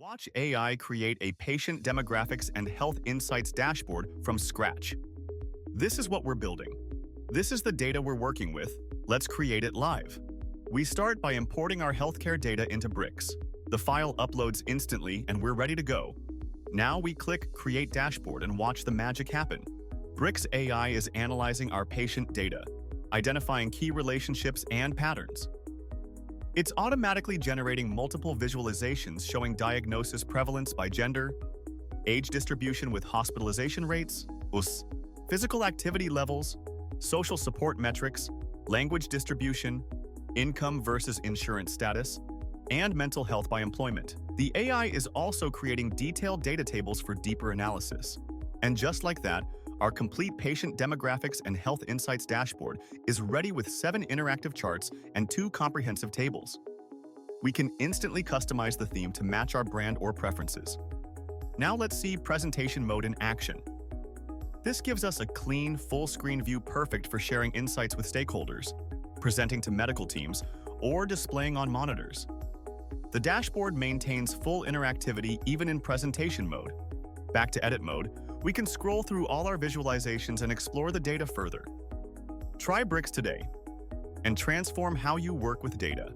Watch AI create a patient demographics and health insights dashboard from scratch. This is what we're building. This is the data we're working with. Let's create it live. We start by importing our healthcare data into Bricks. The file uploads instantly and we're ready to go. Now we click Create Dashboard and watch the magic happen. Bricks AI is analyzing our patient data, identifying key relationships and patterns. It's automatically generating multiple visualizations showing diagnosis prevalence by gender, age distribution with hospitalization rates, physical activity levels, social support metrics, language distribution, income versus insurance status, and mental health by employment. The AI is also creating detailed data tables for deeper analysis. And just like that, our complete patient demographics and health insights dashboard is ready with 7 interactive charts and 2 comprehensive tables. We can instantly customize the theme to match our brand or preferences. Now let's see presentation mode in action. This gives us a clean, full-screen view perfect for sharing insights with stakeholders, presenting to medical teams, or displaying on monitors. The dashboard maintains full interactivity even in presentation mode. Back to edit mode, we can scroll through all our visualizations and explore the data further. Try Bricks today and transform how you work with data.